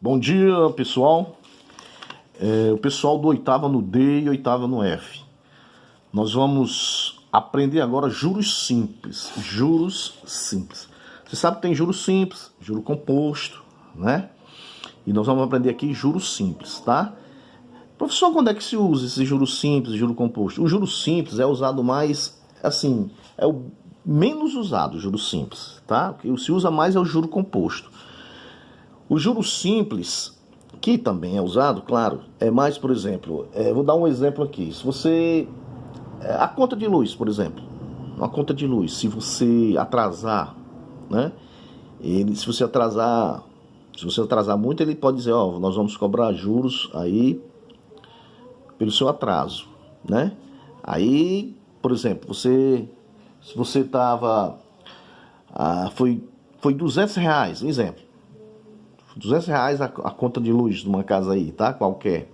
Bom dia, pessoal. O pessoal do oitava no D e oitava no F. Nós vamos aprender agora juros simples. Juros simples. Você sabe que tem juros simples, juro composto, né? E nós vamos aprender aqui juros simples, tá? Professor, quando é que se usa esse juros simples e juro composto? O juros simples é usado mais, assim, é o menos usado, o juros simples, tá? O que se usa mais é o juro composto. O juros simples, que também é usado, claro, é mais, por exemplo, vou dar um exemplo aqui. Se você, a conta de luz, por exemplo, uma conta de luz, se você atrasar, né? Se você atrasar muito, ele pode dizer, ó, nós vamos cobrar juros aí pelo seu atraso, né? Aí, por exemplo, se você tava, foi R$200, um exemplo. R$200 a conta de luz de uma casa aí, tá? Qualquer.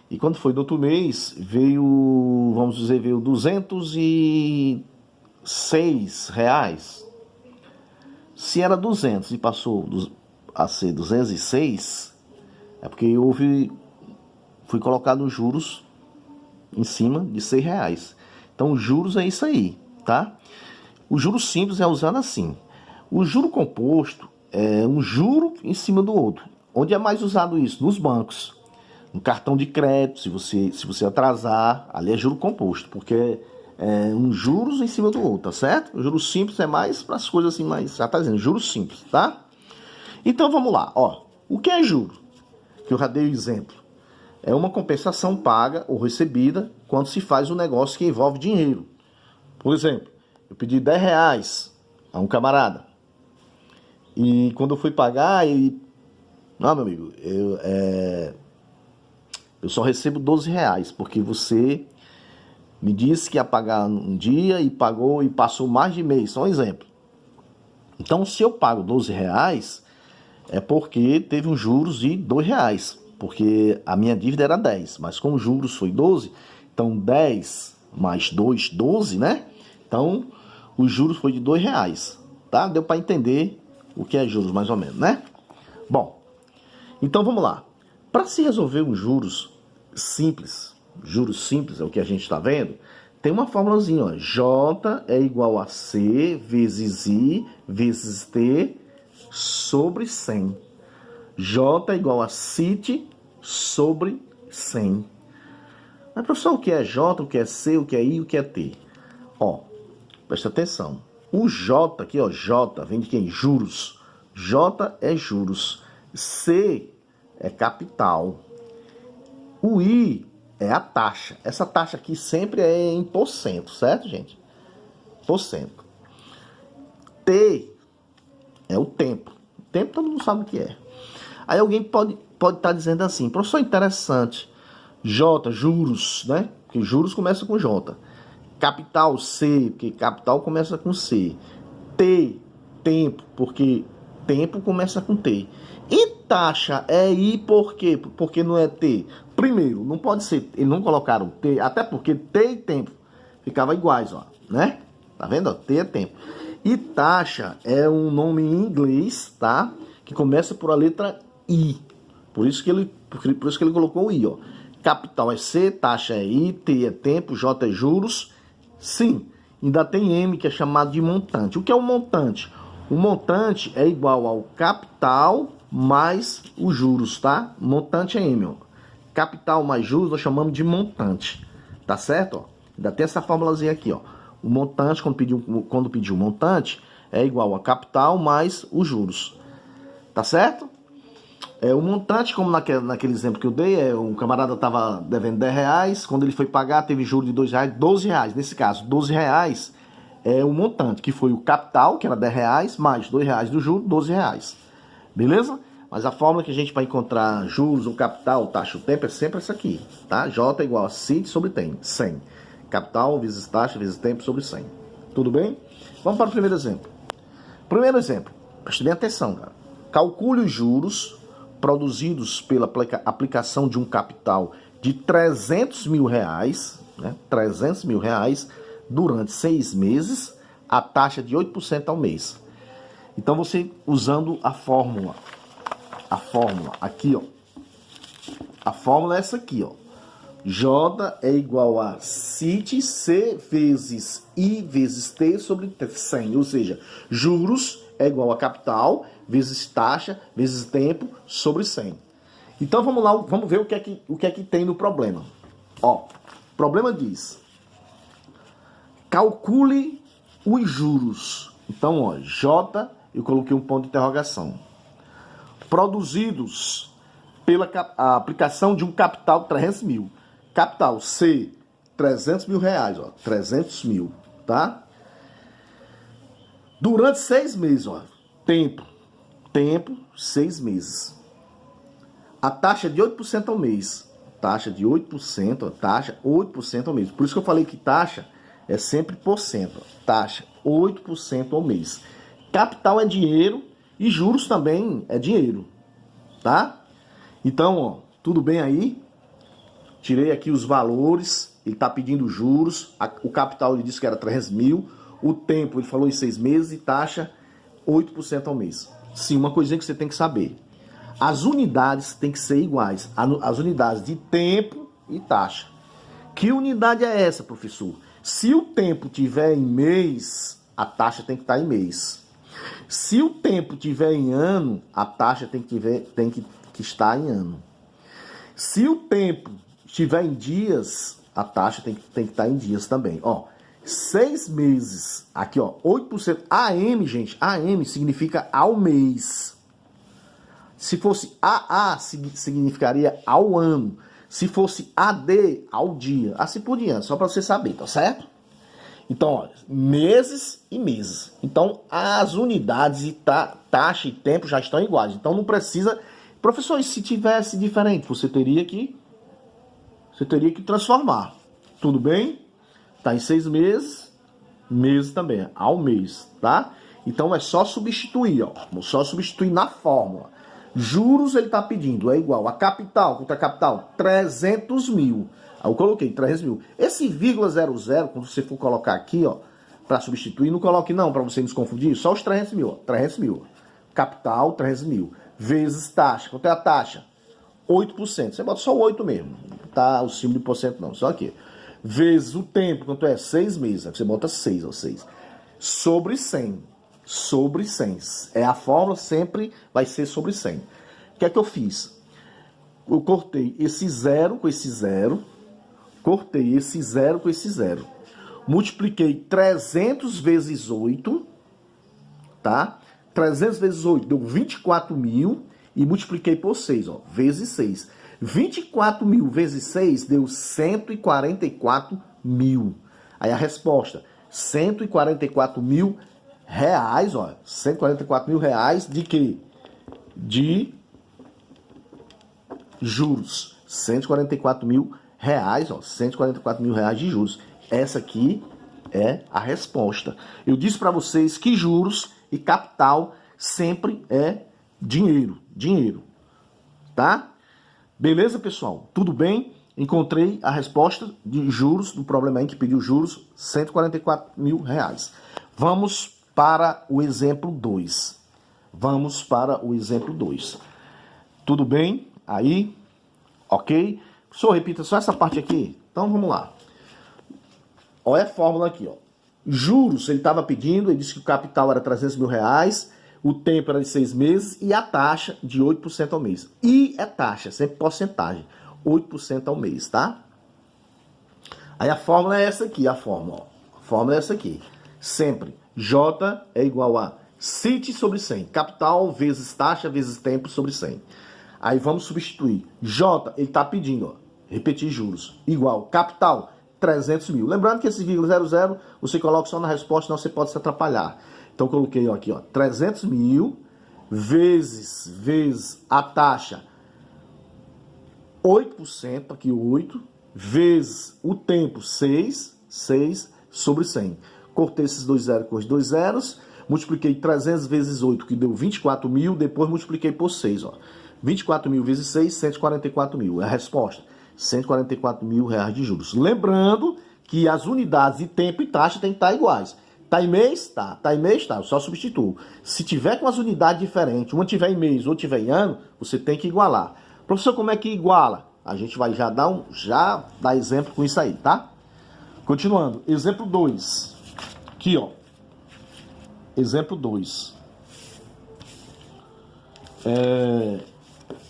E quando foi do outro mês, veio, vamos dizer, veio R$206. Se era 200 e passou a ser 206, é porque foi colocado juros em cima de R$6. Então, os juros é isso aí, tá? O juros simples é usado assim. O juro composto é um juro em cima do outro. Onde é mais usado isso? Nos bancos. No cartão de crédito, se você atrasar, ali é juro composto, porque é um juros em cima do outro, tá certo? O juros simples é mais para as coisas assim, mais, já tá dizendo, juros simples, tá? Então vamos lá, ó. O que é juro? Que eu já dei o exemplo. É uma compensação paga ou recebida quando se faz um negócio que envolve dinheiro. Por exemplo, eu pedi R$10 a um camarada. E quando eu fui pagar, ele... Não, meu amigo, eu só recebo R$12, porque você me disse que ia pagar um dia e pagou e passou mais de mês. Só um exemplo. Então, se eu pago R$12, é porque teve um juros de R$2. Porque a minha dívida era 10, mas como os juros foi 12, então 10 mais 2, 12, né? Então, os juros foi de R$2, tá? Deu para entender o que é juros, mais ou menos, né? Bom, então vamos lá. Para se resolver um juros simples é o que a gente está vendo, tem uma formulazinha, ó. J é igual a C vezes I vezes T sobre 100. J é igual a CIT sobre 100. Mas, professor, o que é J, o que é C, o que é I, o que é T? Ó, presta atenção. O J aqui, ó, J vem de quem? Juros. J é juros. C é capital. O I é a taxa. Essa taxa aqui sempre é em porcento, certo, gente? Porcento. T é o tempo. O tempo todo mundo sabe o que é. Aí alguém pode estar dizendo assim, professor, interessante. J, juros, né? Porque juros começa com J. Capital, C, porque capital começa com C. T, tempo, porque tempo começa com T. E taxa é I por quê? Porque não é T. Primeiro, não pode ser, eles não colocaram T, até porque T e tempo ficavam iguais, ó, né? Tá vendo? Ó, T é tempo. E taxa é um nome em inglês, tá? Que começa por a letra I. Por isso que ele colocou o I, ó. Capital é C, taxa é I, T é tempo, J é juros. Sim, ainda tem M, que é chamado de montante. O que é o montante? O montante é igual ao capital mais os juros, tá? Montante é M, ó. Capital mais juros nós chamamos de montante, tá certo? Ó, ainda tem essa formulazinha aqui, ó. O montante, quando pediu montante, é igual a capital mais os juros, tá certo? O montante, como naquele exemplo que eu dei, um camarada estava devendo R$10, quando ele foi pagar, teve juros de R$2, R$12. Nesse caso, R$12 é o montante, que foi o capital, que era R$10, mais R$2 do juro, R$12. Beleza? Mas a fórmula que a gente vai encontrar juros, o capital, taxa, o tempo, é sempre essa aqui, tá? J é igual a CIT sobre 100. Capital vezes taxa vezes tempo sobre 100. Tudo bem? Vamos para o primeiro exemplo. Primeiro exemplo, preste bem atenção, cara. Calcule os juros produzidos pela aplicação de um capital de R$300 mil, né? R$300 mil durante 6 meses, a taxa de 8% ao mês. Então, você usando a fórmula a fórmula aqui, ó. A fórmula é essa aqui, ó. J é igual a CIT C vezes I vezes T sobre 100. Ou seja, juros é igual a capital vezes taxa vezes tempo sobre 100. Então vamos lá, vamos ver o que é que tem no problema. Ó, o problema diz: calcule os juros. Então, ó, J, eu coloquei um ponto de interrogação. Produzidos pela aplicação de um capital de 300 mil. Capital C, 300 mil reais, ó, 300 mil, tá? Durante 6 meses, ó, tempo, 6 meses. A taxa de 8% ao mês. Taxa de 8%, ó, taxa 8% ao mês. Por isso que eu falei que taxa é sempre por cento. Taxa 8% ao mês. Capital é dinheiro e juros também é dinheiro, tá? Então, ó, tudo bem aí? Tirei aqui os valores. Ele está pedindo juros. O capital ele disse que era 300 mil. O tempo ele falou em 6 meses e taxa 8% ao mês. Sim, uma coisinha que você tem que saber. As unidades têm que ser iguais. As unidades de tempo e taxa. Que unidade é essa, professor? Se o tempo tiver em mês, a taxa tem que estar em mês. Se o tempo tiver em ano, a taxa tem que estar em ano. Se o tempo estiver em dias, a taxa tem que estar em dias também. Ó, 6 meses, aqui ó, 8%. AM, gente, AM significa ao mês. Se fosse AA, significaria ao ano. Se fosse AD, ao dia. Assim por diante, só para você saber, tá certo? Então, ó, meses e meses. Então, as unidades e taxa e tempo já estão iguais. Então, não precisa... Professor, e se tivesse diferente, você teria que transformar. Tudo bem? Tá em 6 meses, meses também, ao mês, tá? Então, é só substituir, ó. Só substituir na fórmula. Juros ele está pedindo, é igual a capital, contra capital, 300 mil. Aí eu coloquei 300 mil. Esse vírgula 00, quando você for colocar aqui, ó, para substituir, não coloque não, para você não se confundir, só os 300 mil, ó, 300 mil. Capital, 300 mil. Vezes taxa, quanto é a taxa? 8%. Você bota só o 8 mesmo, tá o símbolo de porcento não, só aqui. Vezes o tempo, quanto é? 6 meses. Aí você bota 6, ó, 6. Sobre 100. Sobre 100. É a fórmula, sempre vai ser sobre 100. O que é que eu fiz? Eu cortei esse zero com esse zero. Cortei esse zero com esse zero. Multipliquei 300 vezes 8. Tá? 300 vezes 8 deu 24 mil. E multipliquei por 6, ó. Vezes 6. 24 mil vezes 6 deu 144 mil. Aí a resposta, 144 mil reais, ó, 144 mil reais de quê? De juros. 144 mil reais, ó, 144 mil reais de juros. Essa aqui é a resposta. Eu disse para vocês que juros e capital sempre é dinheiro, tá? Beleza, pessoal? Tudo bem? Encontrei a resposta de juros do problema aí que pediu juros, 144 mil reais. Vamos para o exemplo 2. Vamos para o exemplo 2. Tudo bem? Aí? Ok? Professor, repita só essa parte aqui. Então, vamos lá. Olha a fórmula aqui, ó. Juros, ele estava pedindo, ele disse que o capital era 300 mil reais, o tempo era de 6 meses e a taxa de 8% ao mês. E é taxa, sempre porcentagem. 8% ao mês, tá? Aí a fórmula é essa aqui, a fórmula, ó. A fórmula é essa aqui. Sempre. J é igual a CIT sobre 100. Capital vezes taxa vezes tempo sobre 100. Aí vamos substituir. J, ele está pedindo, ó, repetir juros. Igual capital, 300 mil. Lembrando que esse vírgula 00 você coloca só na resposta, senão você pode se atrapalhar. Então coloquei, ó, aqui, ó, 300 mil vezes a taxa 8%, aqui 8, vezes o tempo 6 sobre 100. Cortei esses dois zeros com os dois zeros, multipliquei 300 vezes 8, que deu 24 mil, depois multipliquei por 6, ó. 24 mil vezes 6, 144 mil. É a resposta, 144 mil reais de juros. Lembrando que as unidades de tempo e taxa têm que estar iguais. Tá em mês? Tá. Tá em mês? Tá. Eu só substituo. Se tiver com as unidades diferentes, uma tiver em mês, outra tiver em ano, você tem que igualar. Professor, como é que iguala? A gente vai já dar exemplo com isso aí, tá? Continuando. Exemplo 2. Aqui, ó. Exemplo 2.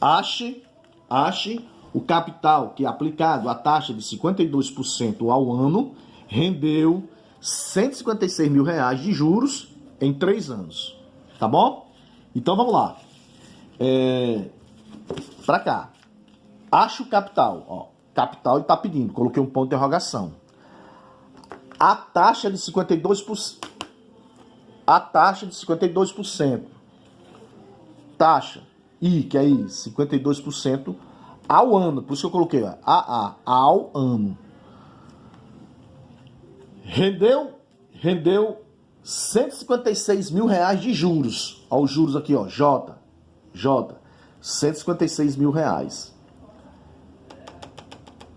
Ache o capital que é aplicado à taxa de 52% ao ano rendeu R$156 mil de juros em 3 anos. Tá bom? Então vamos lá. Para cá. Ache o capital. Ó, capital ele está pedindo. Coloquei um ponto de interrogação. A taxa de 52%. A taxa de 52%. Taxa I, que é I, 52% ao ano. Por isso que eu coloquei ó, AA, ao ano. Rendeu R$156 mil de juros. Olha os juros aqui, ó, J, R$156 mil.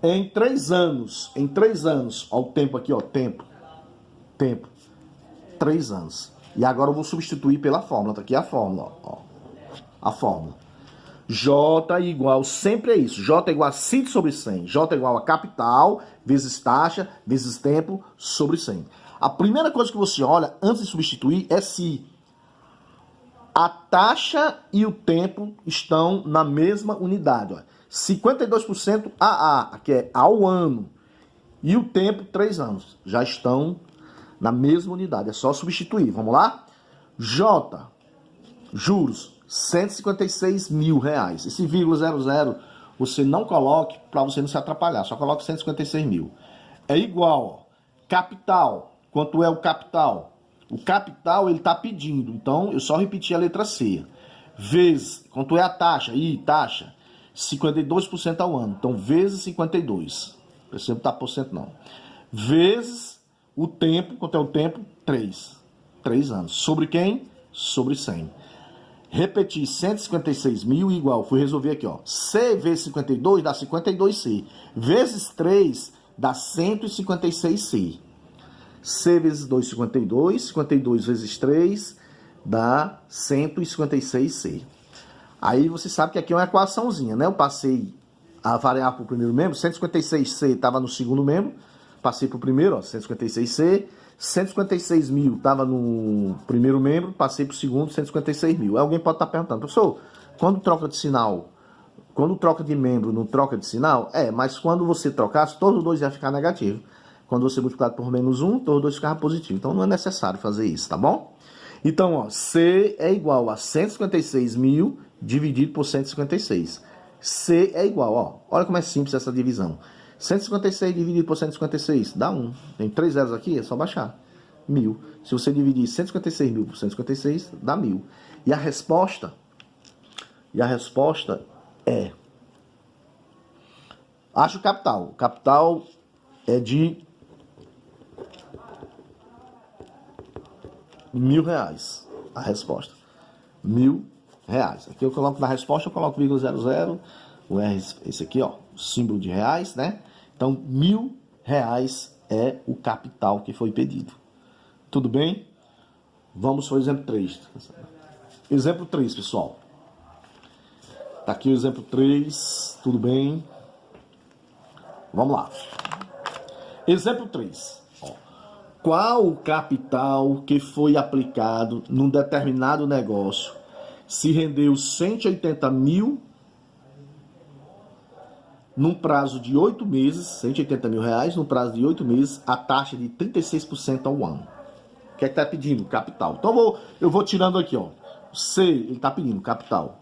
Em 3 anos, ó, o tempo aqui, ó, tempo, 3 anos. E agora eu vou substituir pela fórmula, tá aqui a fórmula, ó, a fórmula. J igual, sempre é isso, J igual a 5 sobre 100, J igual a capital, vezes taxa, vezes tempo, sobre 100. A primeira coisa que você olha, antes de substituir, é se a taxa e o tempo estão na mesma unidade, ó. 52% AA, que é ao ano, e o tempo, 3 anos, já estão na mesma unidade, é só substituir, vamos lá? J, juros, R$156 mil. Esse vírgula 00 você não coloque para você não se atrapalhar, só coloque 156 mil. É igual, ó, capital, quanto é o capital? O capital ele está pedindo, então eu só repeti a letra C. Vezes, quanto é a taxa? Taxa, 52% ao ano, então vezes 52. Percebe que tá por cento não. Vezes o tempo, quanto é o tempo? 3 anos. Sobre quem? Sobre 100. Repetir 156 mil igual, fui resolver aqui, ó. C vezes 52 dá 52C. Vezes 3 dá 156C. C vezes 2, 52. 52 vezes 3 dá 156C. Aí você sabe que aqui é uma equaçãozinha, né? Eu passei a variável para o primeiro membro. 156C estava no segundo membro. Passei para o primeiro, ó, 156C. 156 mil estava no primeiro membro, passei para o segundo, 156 mil. Aí alguém pode estar perguntando, professor, quando troca de sinal, quando troca de membro, não troca de sinal? Mas quando você trocasse, todos os dois iam ficar negativo. Quando você multiplicar por menos 1, todos os dois ficavam positivos. Então não é necessário fazer isso, tá bom? Então, ó, C é igual a 156 mil dividido por 156. C é igual, ó, olha como é simples essa divisão. 156 dividido por 156 dá 1. Tem 3 zeros aqui, é só baixar. 1000. Se você dividir 156 mil por 156, dá 1000. E a resposta é... Acho o capital. O capital é de R$1.000. A resposta. R$1.000. Aqui eu coloco na resposta, eu coloco vírgula 00. O R, esse aqui, ó, símbolo de reais, né? Então, R$1.000 é o capital que foi pedido. Tudo bem? Vamos para o exemplo 3. Exemplo 3, pessoal. Tá aqui o exemplo 3. Tudo bem? Vamos lá. Exemplo 3. Ó. Qual o capital que foi aplicado num determinado negócio se rendeu 180 mil num prazo de 8 meses, 180 mil reais, num prazo de 8 meses, a taxa de 36% ao ano. O que é que está pedindo? Capital. Então eu vou tirando aqui, ó. C, ele está pedindo capital.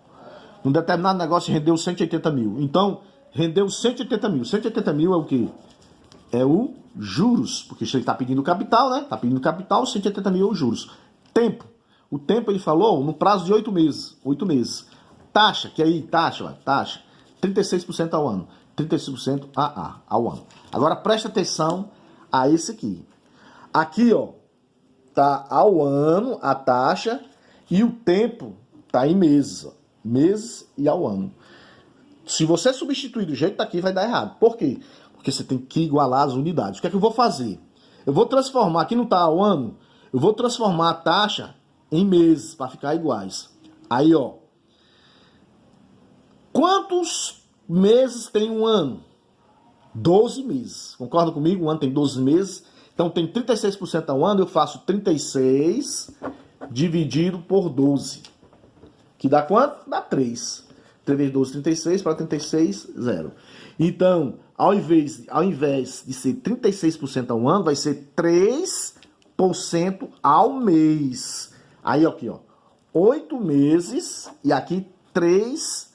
Num determinado negócio rendeu 180 mil. Então, rendeu 180 mil. 180 mil é o quê? É o juros, porque ele está pedindo capital, né? Está pedindo capital, 180 mil é os juros. Tempo. O tempo ele falou no prazo de 8 meses. 8 meses. Taxa, que aí, taxa, 36% ao ano. 36% ao ano. Agora presta atenção a esse aqui. Aqui, ó, tá ao ano a taxa e o tempo tá em meses, ó. Meses e ao ano. Se você substituir do jeito que tá aqui, vai dar errado. Por quê? Porque você tem que igualar as unidades. O que é que eu vou fazer? Eu vou transformar, aqui não tá ao ano, Eu vou transformar a taxa em meses para ficar iguais. Aí, ó. Quantos meses tem um ano? 12 meses. Concorda comigo? Um ano tem 12 meses. Então tem 36% ao ano. Eu faço 36 dividido por 12. Que dá quanto? Dá 3. 3 vezes 12, 36. Para 36, 0. Então, ao invés de ser 36% ao ano, vai ser 3% ao mês. Aí, aqui, ó. 8 meses e aqui 3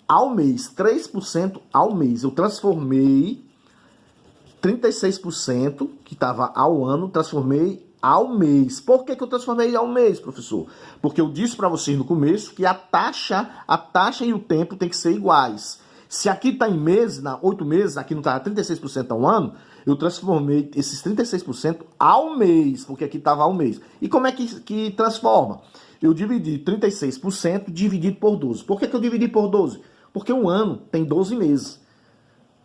ao mês. 3% ao mês. Eu transformei 36%, que estava ao ano, transformei ao mês. Por que eu transformei ao mês, professor? Porque eu disse para vocês no começo que a taxa e o tempo tem que ser iguais. Se aqui está em meses, 8 meses, aqui não está 36% ao ano, eu transformei esses 36% ao mês, porque aqui estava ao mês. E como é que transforma? Eu dividi 36% dividido por 12. Por que eu dividi por 12? Porque um ano tem 12 meses.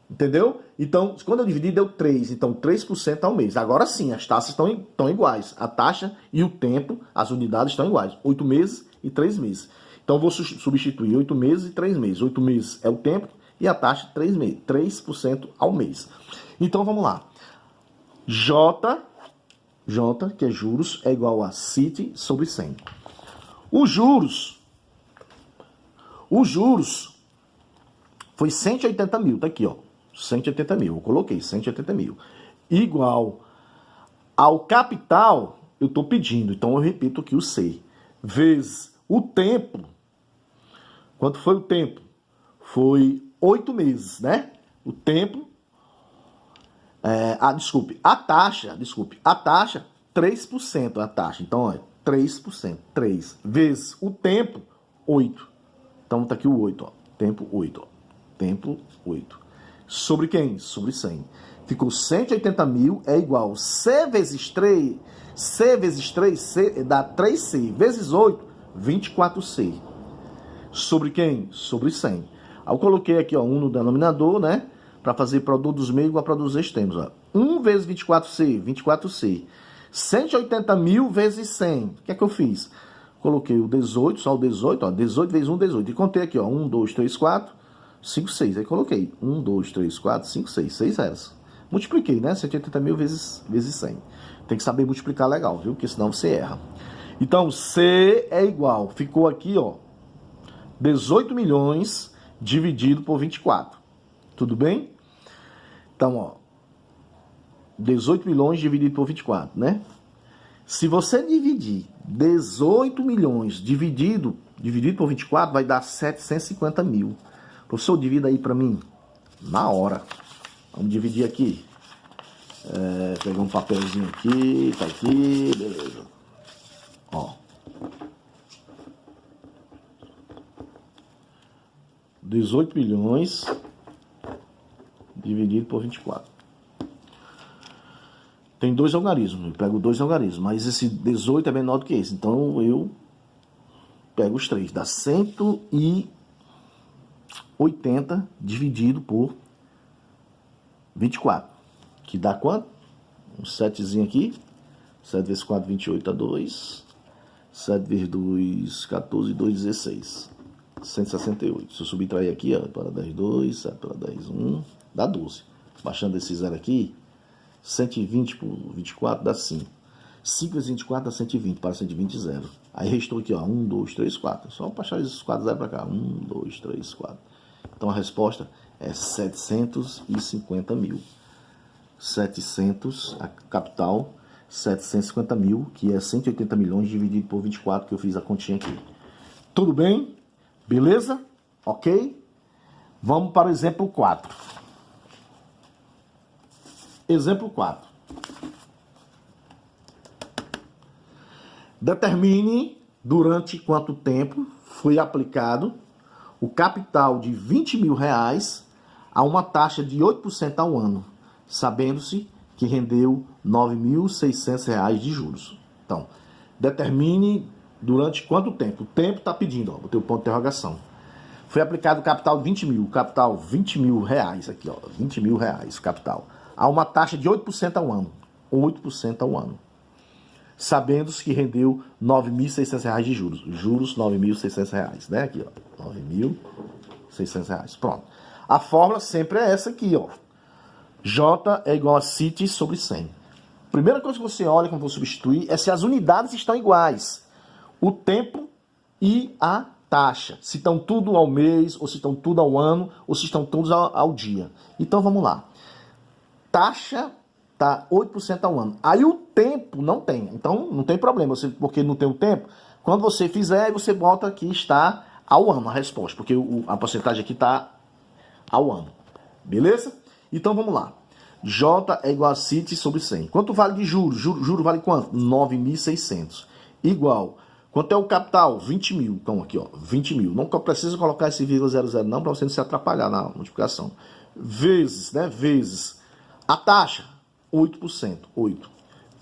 Entendeu? Então, quando eu dividi, deu 3. Então, 3% ao mês. Agora sim, as taxas estão iguais. A taxa e o tempo, as unidades estão iguais. 8 meses e 3 meses. Então, eu vou substituir 8 meses e 3 meses. 8 meses é o tempo e a taxa 3 meses. 3% ao mês. Então, vamos lá. J, que é juros, é igual a CIT sobre 100. Os juros foi 180 mil. Tá aqui, ó. 180 mil. Eu coloquei 180 mil. Igual ao capital, eu estou pedindo. Então, eu repito aqui o C. Vezes o tempo. Quanto foi o tempo? Foi 8 meses, né? O tempo. A taxa, 3% a taxa. Então, olha, 3%. 3 vezes o tempo, 8. Então, tá aqui o 8, ó. Tempo 8, ó. Tempo 8. Sobre quem? Sobre 100. Ficou 180 mil é igual C vezes 3. C vezes 3 C, dá 3C. Vezes 8, 24C. Sobre quem? Sobre 100. Aí eu coloquei aqui, ó, 1 no denominador, né? Para fazer produto dos meios igual a produtos extremos. Ó. 1 vezes 24C, 24C. 180 mil vezes 100. O que é que eu fiz? Coloquei o 18, só o 18, ó. 18 vezes 1, 18. E contei aqui, ó. 1, 2, 3, 4, 5, 6. Aí coloquei 1, 2, 3, 4, 5, 6. 6 zeros. Multipliquei, né? 180 mil vezes 100. Tem que saber multiplicar legal, viu? Porque senão você erra. Então, C é igual. Ficou aqui, ó. 18 milhões dividido por 24. Tudo bem? Então, ó. 18 milhões dividido por 24, né? Se você dividir 18 milhões dividido por 24, vai dar 750 mil. Professor, divida aí para mim. Na hora. Vamos dividir aqui. Pegar um papelzinho aqui. Tá aqui. Beleza. Ó. 18 milhões dividido por 24. Tem 2 algarismos, eu pego 2 algarismos, mas esse 18 é menor do que esse, então eu pego os 3, dá 180 dividido por 24, que dá quanto? Um 7zinho aqui, 7 vezes 4, 28 dá 2, 7 vezes 2, 14, 2, 16, 168. Se eu subtrair aqui, ó, para 10, 2, 7 para 10, 1, dá 12. Baixando esse zero aqui, 120 por 24 dá 5. 5 vezes 24 dá 120, para 120, 0. Aí restou aqui, ó, 1, 2, 3, 4. Só baixar esses 4 zeros para cá. 1, 2, 3, 4. Então a resposta é 750 mil. 700, a capital, 750 mil, que é 180 milhões dividido por 24, que eu fiz a continha aqui. Tudo bem? Beleza? Ok? Vamos para o exemplo 4. Exemplo 4. Determine durante quanto tempo foi aplicado o capital de 20 mil reais a uma taxa de 8% ao ano, sabendo-se que rendeu 9.600 reais de juros. Então, determine durante quanto tempo. O tempo está pedindo, ó, botei o ponto de interrogação. Foi aplicado o capital de 20 mil, capital 20 mil reais aqui, ó, 20 mil reais, capital. A uma taxa de 8% ao ano. 8% ao ano. sabendo que rendeu R$ 9.600 de juros. Juros R$ 9.600, né? Aqui, ó, R$ 9.600. Pronto. A fórmula sempre é essa aqui, ó. J é igual a CIT sobre 100. Primeira coisa que você olha quando for substituir é se as unidades estão iguais. O tempo e a taxa. Se estão tudo ao mês, ou se estão tudo ao ano, ou se estão todos ao dia. Então vamos lá. Taxa tá 8% ao ano. Aí o tempo não tem. Então não tem problema, porque não tem o tempo. Quando você fizer, você bota aqui está ao ano a resposta, porque a porcentagem aqui está ao ano. Beleza? Então vamos lá. J é igual a CIT sobre 100. Quanto vale de juros? Juro vale quanto? 9.600. Igual. Quanto é o capital? 20 mil. Então aqui, ó, 20 mil. Não precisa colocar esse vírgula 00 não, para você não se atrapalhar na multiplicação. Vezes, né? Vezes. A taxa, 8%. 8.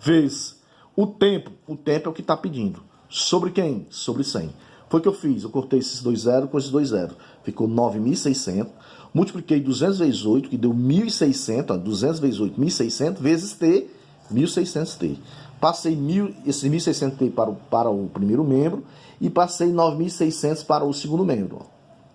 Vezes. O tempo é o que está pedindo. Sobre quem? Sobre 100. Foi o que eu fiz. Eu cortei esses 2 zeros com esses 2 zeros. Ficou 9.600. Multipliquei 200 vezes 8, que deu 1.600. 200 vezes 8, 1.600. Vezes T, 1.600T. Passei esses 1.600T para o primeiro membro e passei 9.600 para o segundo membro. Ó.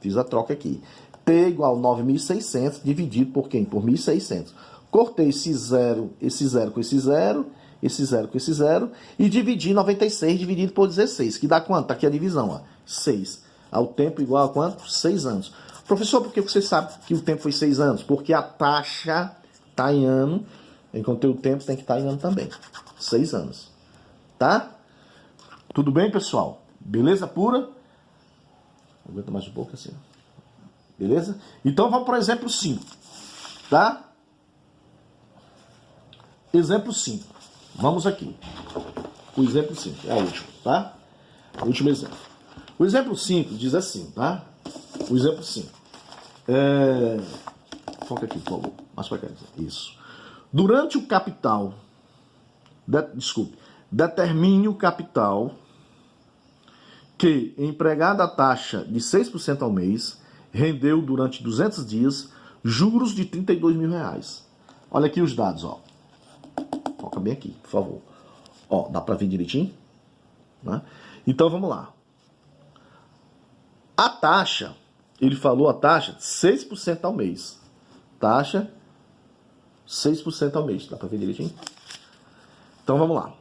Fiz a troca aqui. T igual a 9.600 dividido por quem? Por 1.600. Cortei esse zero com esse zero, esse zero com esse zero e dividi 96 dividido por 16, que dá quanto? Tá aqui a divisão, ó, 6. O tempo igual a quanto? 6 anos. Professor, por que você sabe que o tempo foi 6 anos? Porque a taxa está em ano, enquanto o tempo tem que estar em ano também. 6 anos. Tá? Tudo bem, pessoal? Beleza pura? Aguenta mais um pouco assim. Beleza? Então vamos para o exemplo 5. Tá? Exemplo 5. Vamos aqui. O exemplo 5 é o último, tá? O último exemplo. O exemplo 5 diz assim, tá? O exemplo 5. Foca aqui, por favor. Mais para cá. Isso. Durante o capital... Determine o capital que, empregado a taxa de 6% ao mês, rendeu durante 200 dias juros de R$ 32.000. Olha aqui os dados, ó. Foca bem aqui, por favor. Ó, dá para ver direitinho? Né? Então, vamos lá. A taxa, ele falou a taxa 6% ao mês. Taxa 6% ao mês. Dá para ver direitinho? Então, vamos lá.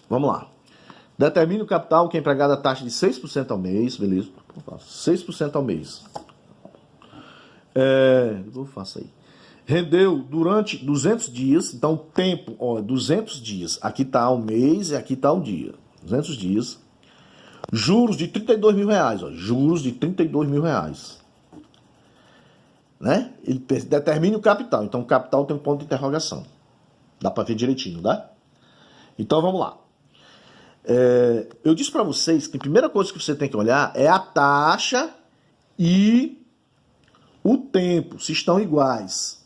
Vamos lá. Determine o capital que é empregado a taxa de 6% ao mês. Beleza. 6% ao mês. Eu faço aí. Rendeu durante 200 dias. Então, tempo, ó, 200 dias. Aqui está o mês e aqui está o dia. 200 dias. Juros de R$ 32.000. Ó, juros de R$ 32.000. Né? Ele determine o capital. Então, o capital tem um ponto de interrogação. Dá para ver direitinho, tá? Então, vamos lá. Eu disse para vocês que a primeira coisa que você tem que olhar é a taxa e o tempo, se estão iguais.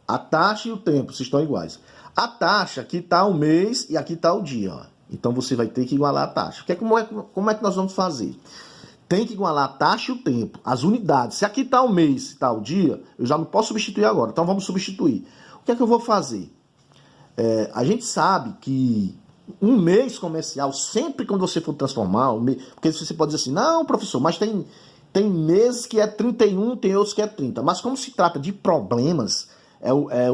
A taxa e o tempo, se estão iguais. A taxa, aqui está o mês e aqui está o dia. Ó. Então, você vai ter que igualar a taxa. Como é que nós vamos fazer? Tem que igualar a taxa e o tempo, as unidades. Se aqui está o mês e está o dia, eu já não posso substituir agora. Então, vamos substituir. O que é que eu vou fazer? A gente sabe que um mês comercial, sempre quando você for transformar, porque você pode dizer assim, não, professor, mas tem meses que é 31, tem outros que é 30. Mas como se trata de problemas,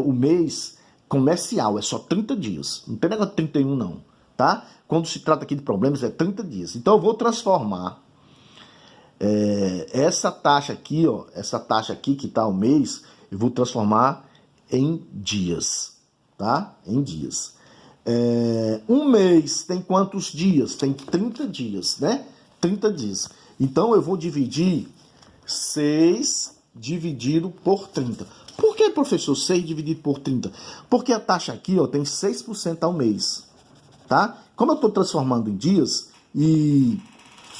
o mês comercial, é só 30 dias. Não tem negócio de 31 não, tá? Quando se trata aqui de problemas, é 30 dias. Então eu vou transformar essa taxa aqui, ó, essa taxa aqui que está o mês, eu vou transformar em dias, tá? Em dias. Um mês tem quantos dias? Tem 30 dias, né? 30 dias. Então, eu vou dividir 6 dividido por 30. Por que, professor, 6 dividido por 30? Porque a taxa aqui, ó, tem 6% ao mês, tá? Como eu estou transformando em dias e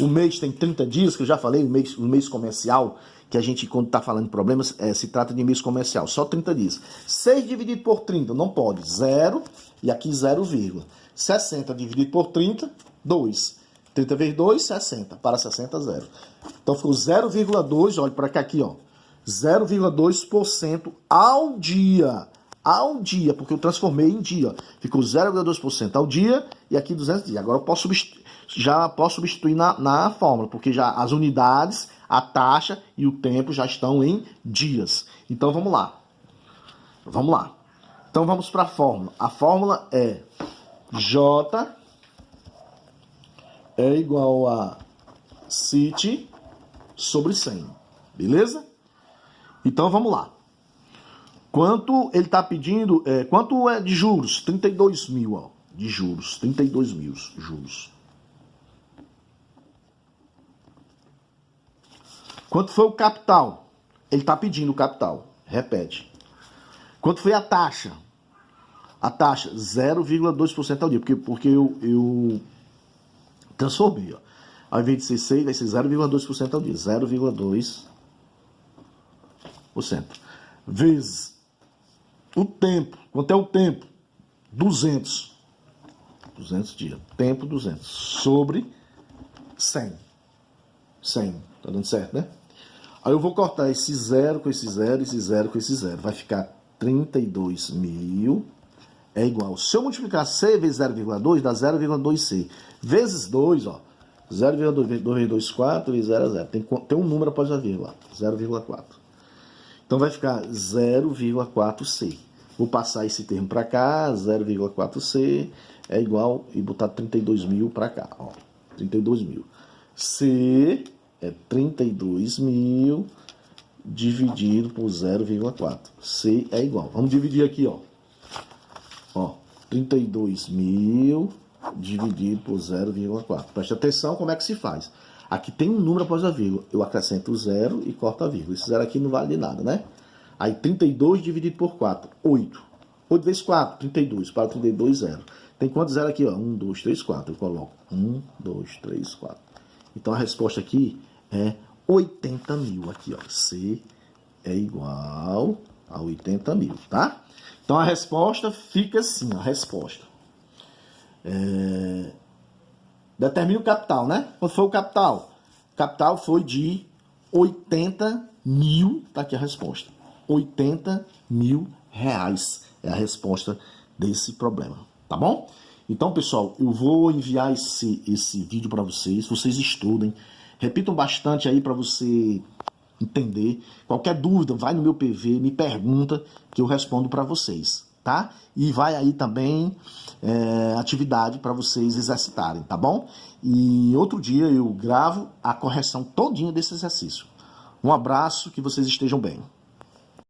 o mês tem 30 dias, que eu já falei, o mês comercial, que a gente, quando está falando de problemas, se trata de mês comercial, só 30 dias. 6 dividido por 30, não pode. 0 e aqui 0, 60 dividido por 30, 2. 30 vezes 2, 60. Para 60, 0. Então ficou 0,2, olha para cá aqui, ó. 0,2% ao dia. ao dia, porque eu transformei em dia. Ficou 0,2% ao dia e aqui 200 dias. Agora eu já posso substituir na fórmula, porque já as unidades, a taxa e o tempo já estão em dias. Então vamos lá. Vamos lá. Então vamos para a fórmula. A fórmula é J é igual a CIT sobre 100. Beleza? Então vamos lá. Quanto ele está pedindo? Quanto é de juros? 32 mil, ó, de juros. 32 mil juros. Quanto foi o capital? Ele está pedindo o capital. Repete. Quanto foi a taxa? A taxa, 0,2% ao dia. Porque eu transformei, ó. Ao invés de ser 6, vai ser 0,2% ao dia. 0,2%. Vezes o tempo. Quanto é o tempo? 200. 200 dias. Tempo 200. Sobre 100. 100. Tá dando certo, né? Aí eu vou cortar esse 0 com esse 0, esse 0 com esse 0. Vai ficar 32 mil é igual. Se eu multiplicar C vezes 0,2, dá 0,2C. Vezes 2, ó. 0,224 vezes 0 é 0. Tem um número após a vírgula. 0,4. Então vai ficar 0,4C. Vou passar esse termo para cá. 0,4C é igual. E botar 32 mil para cá. Ó, 32 mil. C é 32 mil dividido por 0,4. C é igual. Vamos dividir aqui, ó. Ó, 32 mil dividido por 0,4. Preste atenção como é que se faz. Aqui tem um número após a vírgula. Eu acrescento o 0 e corto a vírgula. Esse 0 aqui não vale de nada, né? Aí 32 dividido por 4, 8. 8 vezes 4, 32. Para 32, 0. Tem quantos 0 aqui, ó? 1, 2, 3, 4. Eu coloco 1, 2, 3, 4. Então a resposta aqui é 80 mil. Aqui, ó. C é igual a 80 mil, tá? Então a resposta fica assim, a resposta. Determine o capital, né? Quanto foi o capital? O capital foi de 80 mil, tá aqui a resposta. 80 mil reais é a resposta desse problema, tá bom? Então, pessoal, eu vou enviar esse vídeo para vocês estudem, repitam bastante aí para você entender. Qualquer dúvida, vai no meu PV, me pergunta que eu respondo para vocês, tá? E vai aí também atividade para vocês exercitarem, tá bom? E outro dia eu gravo a correção todinha desse exercício. Um abraço, que vocês estejam bem.